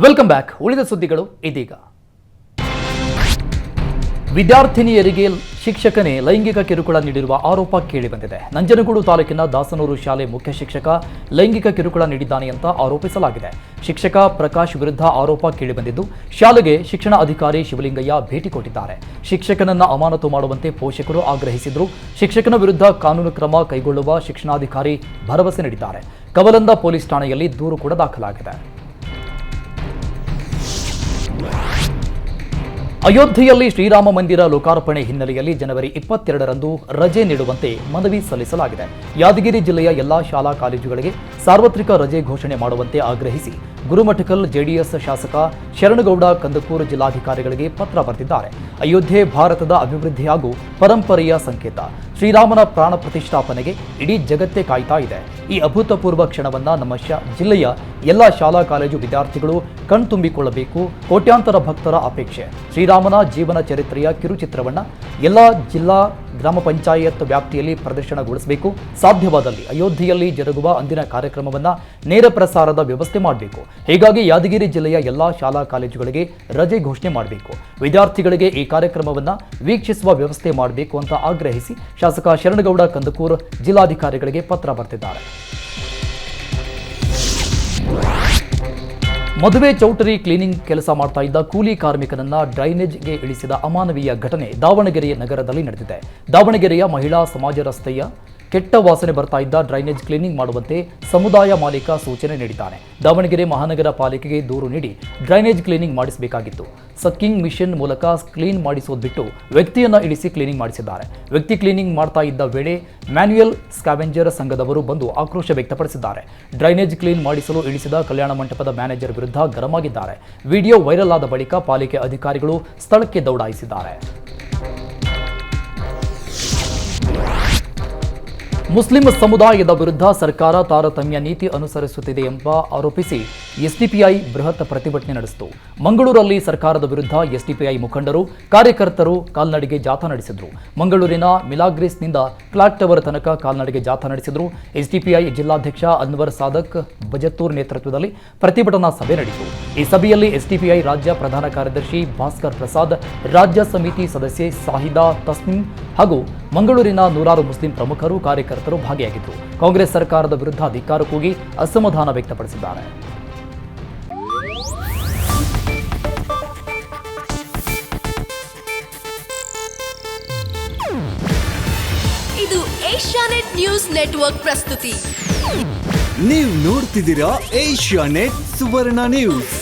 Welcome back. ಉಳಿದ ಸುದ್ದಿಗಳು ಇದೀಗ. ವಿದ್ಯಾರ್ಥಿನಿಯರಿಗೆ ಶಿಕ್ಷಕನೇ ಲೈಂಗಿಕ ಕಿರುಕುಳ ನೀಡಿರುವ ಆರೋಪ ಕೇಳಿಬಂದಿದೆ. ನಂಜನಗೂಡು ತಾಲೂಕಿನ ದಾಸನೂರು ಶಾಲೆ ಮುಖ್ಯ ಶಿಕ್ಷಕ ಲೈಂಗಿಕ ಕಿರುಕುಳ ನೀಡಿದ್ದಾನೆ ಅಂತ ಆರೋಪಿಸಲಾಗಿದೆ. ಶಿಕ್ಷಕ ಪ್ರಕಾಶ್ ವಿರುದ್ಧ ಆರೋಪ ಕೇಳಿಬಂದಿದ್ದು, ಶಾಲೆಗೆ ಶಿಕ್ಷಣ ಅಧಿಕಾರಿ ಶಿವಲಿಂಗಯ್ಯ ಭೇಟಿ ಕೊಟ್ಟಿದ್ದಾರೆ. ಶಿಕ್ಷಕನನ್ನ ಅಮಾನತು ಮಾಡುವಂತೆ ಪೋಷಕರು ಆಗ್ರಹಿಸಿದ್ರು. ಶಿಕ್ಷಕನ ವಿರುದ್ಧ ಕಾನೂನು ಕ್ರಮ ಕೈಗೊಳ್ಳುವ ಶಿಕ್ಷಣಾಧಿಕಾರಿ ಭರವಸೆ ನೀಡಿದ್ದಾರೆ. ಕವಲಂದ ಪೊಲೀಸ್ ಠಾಣೆಯಲ್ಲಿ ದೂರು ಕೂಡ ದಾಖಲಾಗಿದೆ. ಅಯೋಧ್ಯೆಯಲ್ಲಿ ಶ್ರೀರಾಮ ಮಂದಿರ ಲೋಕಾರ್ಪಣೆ ಹಿನ್ನೆಲೆಯಲ್ಲಿ ಜನವರಿ 22ರಂದು ರಜೆ ನೀಡುವಂತೆ ಮನವಿ ಸಲ್ಲಿಸಲಾಗಿದೆ. ಯಾದಗಿರಿ ಜಿಲ್ಲೆಯ ಎಲ್ಲಾ ಶಾಲಾ ಕಾಲೇಜುಗಳಿಗೆ ಸಾರ್ವತ್ರಿಕ ರಜೆ ಘೋಷಣೆ ಮಾಡುವಂತೆ ಆಗ್ರಹಿಸಿ ಗುರುಮಠಕಲ್ ಜೆಡಿಎಸ್ ಶಾಸಕ ಶರಣಗೌಡ ಕಂದಕೂರ್ ಜಿಲ್ಲಾಧಿಕಾರಿಗಳಿಗೆ ಪತ್ರ ಬರೆದಿದ್ದಾರೆ. ಅಯೋಧ್ಯೆ ಭಾರತದ ಅಭಿವೃದ್ಧಿ ಹಾಗೂ ಪರಂಪರೆಯ ಸಂಕೇತ. ಶ್ರೀರಾಮನ ಪ್ರಾಣ ಪ್ರತಿಷ್ಠಾಪನೆಗೆ ಇಡೀ ಜಗತ್ತೇ ಕಾಯ್ತಾ ಇದೆ. ಈ ಅಭೂತಪೂರ್ವ ಕ್ಷಣವನ್ನ ನಮ್ಮ ಜಿಲ್ಲೆಯ ಎಲ್ಲ ಶಾಲಾ ಕಾಲೇಜು ವಿದ್ಯಾರ್ಥಿಗಳು ಕಣ್ತುಂಬಿಕೊಳ್ಳಬೇಕು. ಕೋಟ್ಯಾಂತರ ಭಕ್ತರ ಅಪೇಕ್ಷೆ. ಶ್ರೀರಾಮನ ಜೀವನ ಚರಿತ್ರೆಯ ಕಿರುಚಿತ್ರವನ್ನ ಎಲ್ಲ ಜಿಲ್ಲಾ ಗ್ರಾಮ ಪಂಚಾಯತ್ ವ್ಯಾಪ್ತಿಯಲ್ಲಿ ಪ್ರದರ್ಶನಗೊಳಿಸಬೇಕು. ಸಾಧ್ಯವಾದಲ್ಲಿ ಅಯೋಧ್ಯೆಯಲ್ಲಿ ಜರುಗುವ ಅಂದಿನ ಕಾರ್ಯಕ್ರಮವನ್ನ ನೇರ ಪ್ರಸಾರದ ವ್ಯವಸ್ಥೆ ಮಾಡಬೇಕು. ಹೀಗಾಗಿ ಯಾದಗಿರಿ ಜಿಲ್ಲೆಯ ಎಲ್ಲಾ ಶಾಲಾ ಕಾಲೇಜುಗಳಿಗೆ ರಜೆ ಘೋಷಣೆ ಮಾಡಬೇಕು. ವಿದ್ಯಾರ್ಥಿಗಳಿಗೆ ಈ ಕಾರ್ಯಕ್ರಮವನ್ನ ವೀಕ್ಷಿಸುವ ವ್ಯವಸ್ಥೆ ಮಾಡಬೇಕು ಅಂತ ಆಗ್ರಹಿಸಿ ಶಾಸಕ ಶರಣಗೌಡ ಕಂದಕೂರ್ ಜಿಲ್ಲಾಧಿಕಾರಿಗಳಿಗೆ ಪತ್ರ ಬರೆದಿದ್ದಾರೆ. ಮದುವೆ ಚೌಟರಿ ಕ್ಲೀನಿಂಗ್ ಕೆಲಸ ಮಾಡ್ತಾ ಇದ್ದ ಕೂಲಿ ಕಾರ್ಮಿಕನನ್ನ ಡ್ರೈನೇಜ್ಗೆ ಇಳಿಸಿದ ಅಮಾನವೀಯ ಘಟನೆ ದಾವಣಗೆರೆ ನಗರದಲ್ಲಿ ನಡೆದಿದೆ. ದಾವಣಗೆರೆಯ ಮಹಿಳಾ ಸಮಾಜ ರಸ್ತೆಯ ಕೆಟ್ಟ ವಾಸನೆ ಬರ್ತಾ ಇದ್ದ ಡ್ರೈನೇಜ್ ಕ್ಲೀನಿಂಗ್ ಮಾಡುವಂತೆ ಸಮುದಾಯ ಮಾಲೀಕ ಸೂಚನೆ ನೀಡಿದ್ದಾನೆ. ದಾವಣಗೆರೆ ಮಹಾನಗರ ಪಾಲಿಕೆಗೆ ದೂರು ನೀಡಿ ಡ್ರೈನೇಜ್ ಕ್ಲೀನಿಂಗ್ ಮಾಡಿಸಬೇಕಾಗಿತ್ತು. ಸಕ್ಕಿಂಗ್ ಮಿಷನ್ ಮೂಲಕ ಕ್ಲೀನ್ ಮಾಡಿಸೋದು ಬಿಟ್ಟು ವ್ಯಕ್ತಿಯನ್ನ ಇಳಿಸಿ ಕ್ಲೀನಿಂಗ್ ಮಾಡಿಸಿದ್ದಾರೆ. ವ್ಯಕ್ತಿ ಕ್ಲೀನಿಂಗ್ ಮಾಡ್ತಾ ಇದ್ದ ವೇಳೆ ಮ್ಯಾನ್ಯುಯಲ್ ಸ್ಕ್ಯಾವೆಂಜರ್ ಸಂಘದವರು ಬಂದು ಆಕ್ರೋಶ ವ್ಯಕ್ತಪಡಿಸಿದ್ದಾರೆ. ಡ್ರೈನೇಜ್ ಕ್ಲೀನ್ ಮಾಡಿಸಲು ಇಳಿಸಿದ ಕಲ್ಯಾಣ ಮಂಟಪದ ಮ್ಯಾನೇಜರ್ ವಿರುದ್ಧ ಗರಂ ಆಗಿದ್ದಾರೆ. ವಿಡಿಯೋ ವೈರಲ್ ಆದ ಬಳಿಕ ಪಾಲಿಕೆ ಅಧಿಕಾರಿಗಳು ಸ್ಥಳಕ್ಕೆ ದೌಡಾಯಿಸಿದ್ದಾರೆ. ಮುಸ್ಲಿಂ ಸಮುದಾಯದ ವಿರುದ್ಧ ಸರ್ಕಾರ ತಾರತಮ್ಯ ನೀತಿ ಅನುಸರಿಸುತ್ತಿದೆ ಎಂಬ ಆರೋಪಿಸಿ ಎಸ್ಡಿಪಿಐ ಬೃಹತ್ ಪ್ರತಿಭಟನೆ ನಡೆಸಿತು. ಮಂಗಳೂರಲ್ಲಿ ಸರ್ಕಾರದ ವಿರುದ್ಧ ಎಸ್ಡಿಪಿಐ ಮುಖಂಡರು, ಕಾರ್ಯಕರ್ತರು ಕಾಲ್ನಡಿಗೆ ಜಾಥಾ ನಡೆಸಿದರು. ಮಂಗಳೂರಿನ ಮಿಲಾಗ್ರಿಸ್ನಿಂದ ಕ್ಲಾಕ್ ಟವರ್ ತನಕ ಕಾಲ್ನಡಿಗೆ ಜಾಥಾ ನಡೆಸಿದರು. ಎಸ್ಡಿಪಿಐ ಜಿಲ್ಲಾಧ್ಯಕ್ಷ ಅನ್ವರ್ ಸಾದಕ್ ಬಜತ್ತೂರ್ ನೇತೃತ್ವದಲ್ಲಿ ಪ್ರತಿಭಟನಾ ಸಭೆ ನಡೆಯಿತು. ಈ ಸಭೆಯಲ್ಲಿ ಎಸ್ಡಿಪಿಐ ರಾಜ್ಯ ಪ್ರಧಾನ ಕಾರ್ಯದರ್ಶಿ ಭಾಸ್ಕರ್ ಪ್ರಸಾದ್, ರಾಜ್ಯ ಸಮಿತಿ ಸದಸ್ಯೆ ಸಾಹಿದಾ ತಸ್ನಿಂ ಹಾಗೂ ಮಂಗಳೂರಿನ ನೂರಾರು ಮುಸ್ಲಿಂ ಪ್ರಮುಖರು, ಕಾರ್ಯಕರ್ತರು ಭಾಗಿಯಾಗಿದ್ದರು. ಕಾಂಗ್ರೆಸ್ ಸರ್ಕಾರದ ವಿರುದ್ಧ ಧಿಕ್ಕಾರ ಕೂಗಿ ಅಸಮಾಧಾನ ವ್ಯಕ್ತಪಡಿಸಿದ್ದಾರೆ. ಇದು ಏಷ್ಯಾನೆಟ್ ನ್ಯೂಸ್ ನೆಟ್ವರ್ಕ್ ಪ್ರಸ್ತುತಿ. ನೀವು ನೋಡ್ತಿದ್ದೀರಾ ಏಷ್ಯಾನೆಟ್ ಸುವರ್ಣ ನ್ಯೂಸ್.